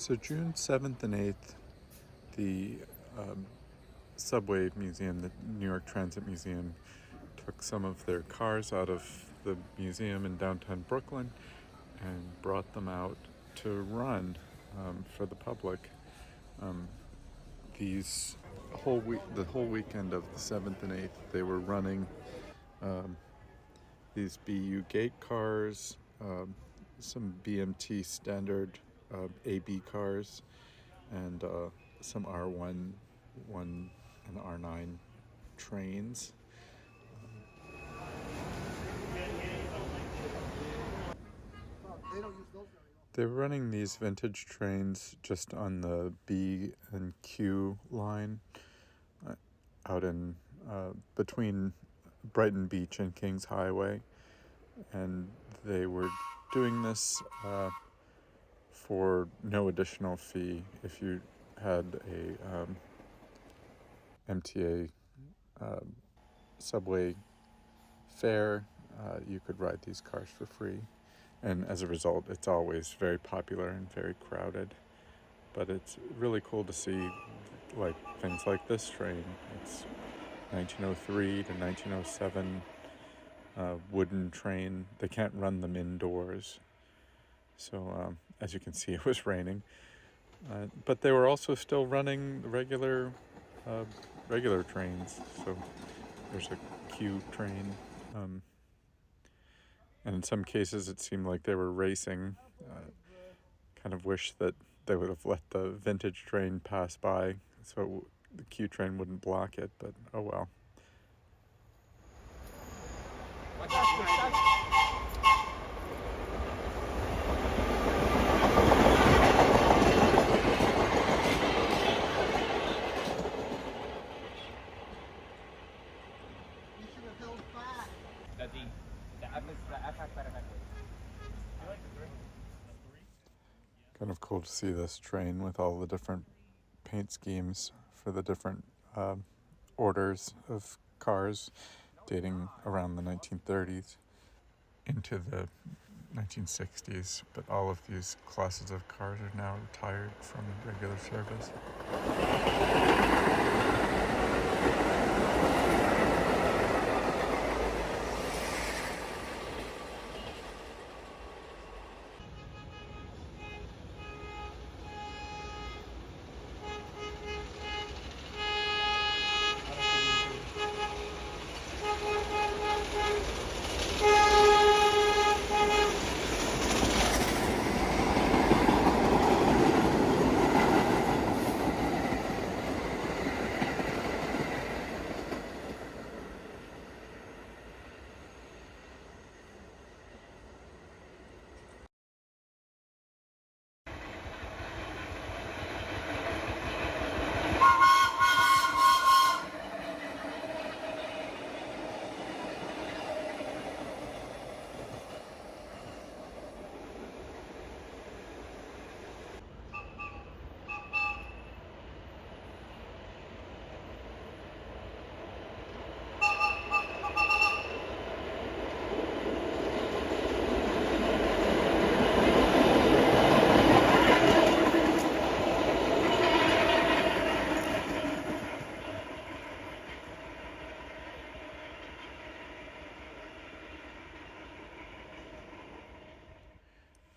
So June 7th and 8th, the subway museum, the New York Transit Museum, took some of their cars out of the museum in downtown Brooklyn and brought them out to run for the public. These the whole weekend of the 7th and 8th, they were running these BU gate cars, some BMT Standard AB cars, and some R1 and R9 trains. They're running these vintage trains just on the B and Q line out in between Brighton Beach and Kings Highway, and they were doing this for no additional fee. If you had a MTA subway fare, you could ride these cars for free. And as a result, it's always very popular and very crowded. But it's really cool to see things like this train. It's 1903 to 1907 wooden train. They can't run them indoors. So as you can see, it was raining. But they were also still running regular trains. So there's a Q train. And in some cases, it seemed like they were racing. Kind of wish that they would have let the vintage train pass by so the Q train wouldn't block it, but oh well. Kind of cool to see this train with all the different paint schemes for the different orders of cars dating around the 1930s into the 1960s, but all of these classes of cars are now retired from regular service.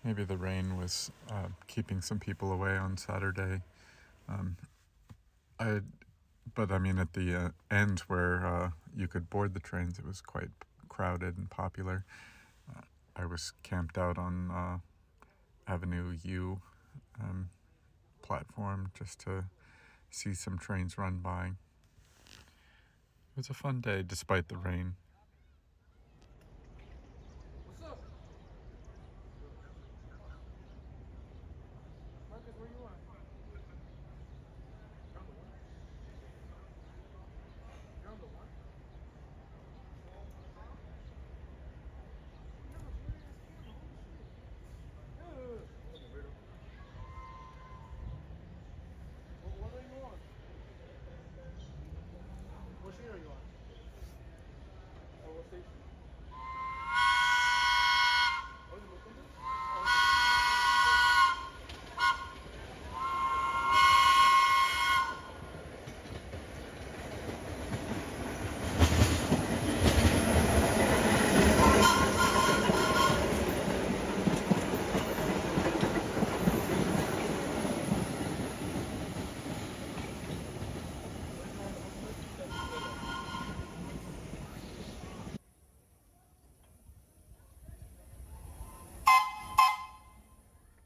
Maybe the rain was keeping some people away on Saturday. But I mean, at the end where you could board the trains, it was quite crowded and popular. I was camped out on Avenue U platform just to see some trains run by. It was a fun day despite the rain. What's up? Marcus, where you at? You're on the one? You're on the one? You have a blurry ass camera, holy shit. What's up, Roberto? What are you on? What sheet are you on?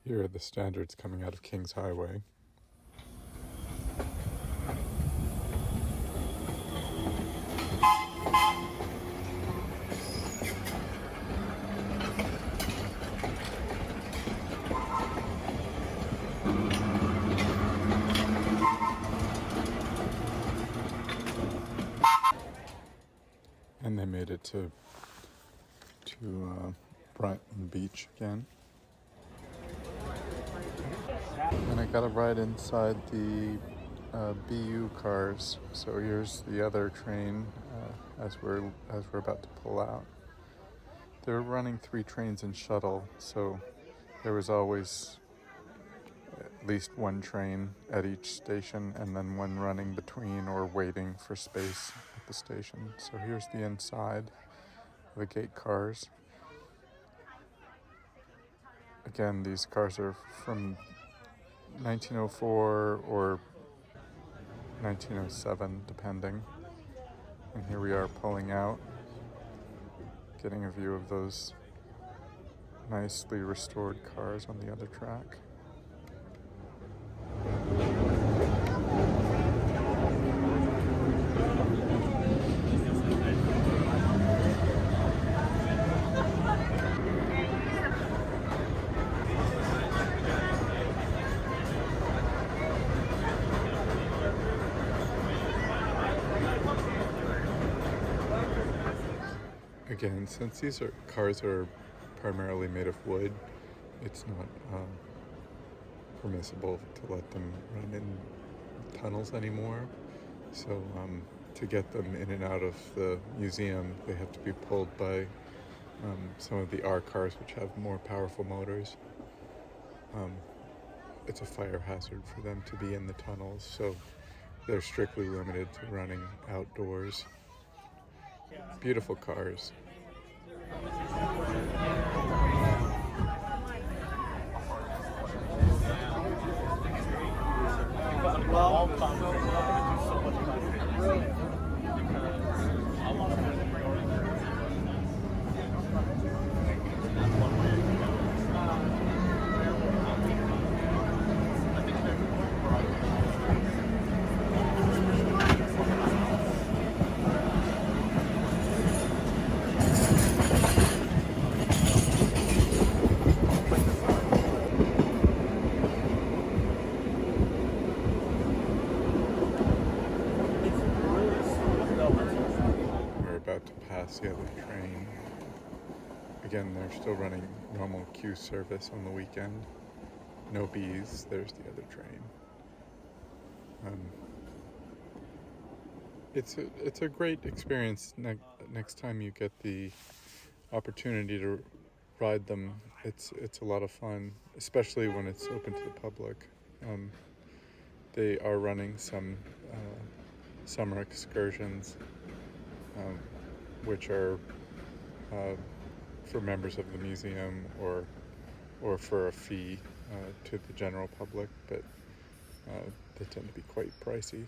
Here are the standards coming out of Kings Highway. And they made it to Brighton Beach again. And I got a ride inside the BU cars. So here's the other train as we're about to pull out. They're running 3 trains in shuttle, so there was always at least one train at each station and then one running between or waiting for space at the station. So here's the inside of the gate cars. Again, these cars are from 1904 or 1907, depending. And here we are pulling out, getting a view of those nicely restored cars on the other track. Again, since these cars are primarily made of wood, it's not permissible to let them run in tunnels anymore. So to get them in and out of the museum, they have to be pulled by some of the R cars, which have more powerful motors. It's a fire hazard for them to be in the tunnels, so they're strictly limited to running outdoors. Beautiful cars. We're about to pass the other train. Again, they're still running normal queue service on the weekend. No bees. There's the other train. It's a great experience. Next time you get the opportunity to ride them, it's a lot of fun, especially when it's open to the public. They are running some summer excursions, which are for members of the museum or for a fee to the general public, but they tend to be quite pricey.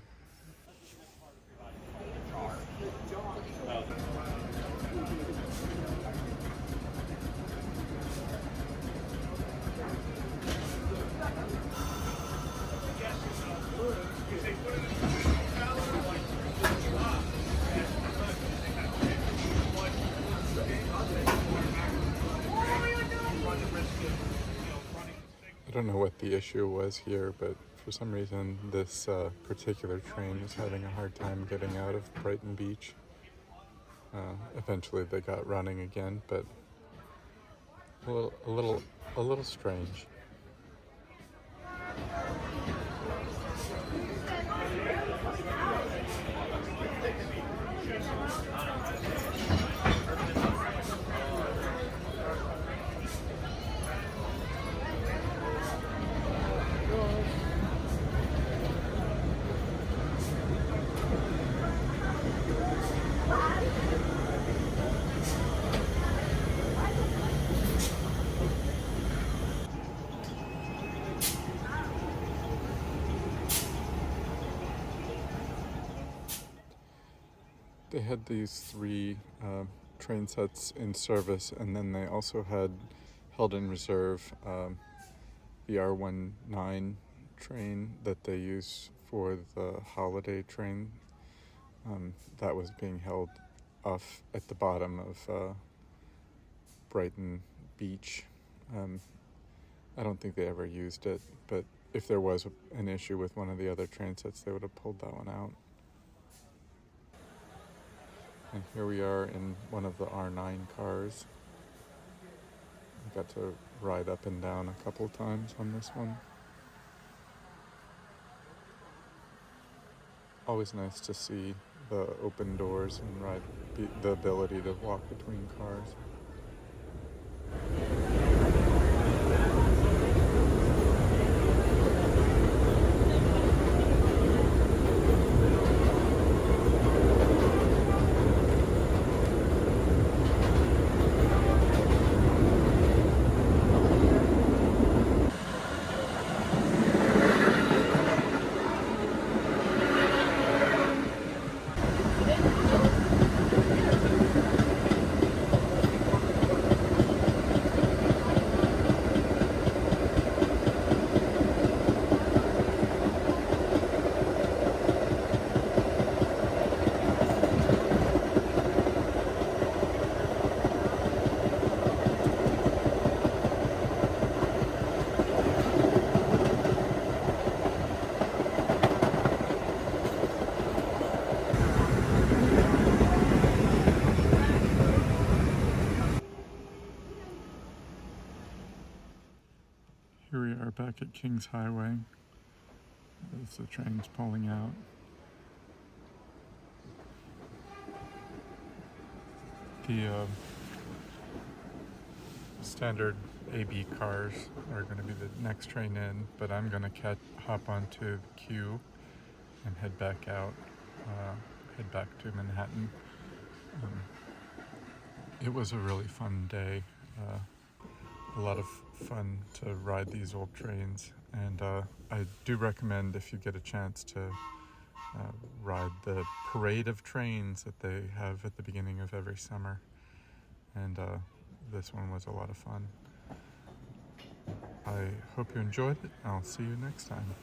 I don't know what the issue was here, but for some reason this particular train is having a hard time getting out of Brighton Beach. Eventually they got running again, but a little strange. They had these 3 train sets in service, and then they also had held in reserve the R19 train that they use for the holiday train. That was being held off at the bottom of Brighton Beach. I don't think they ever used it, but if there was an issue with one of the other train sets, they would have pulled that one out. And here we are in one of the R9 cars. I got to ride up and down a couple times on this one. Always nice to see the open doors and the ability to walk between cars. Here we are back at Kings Highway as the train's pulling out. The Standard AB cars are going to be the next train in, but I'm going to hop onto the queue and head back out, head back to Manhattan. It was a really fun day. A lot of fun to ride these old trains, and I do recommend, if you get a chance, to ride the parade of trains that they have at the beginning of every summer, and this one was a lot of fun. I hope you enjoyed it. I'll see you next time.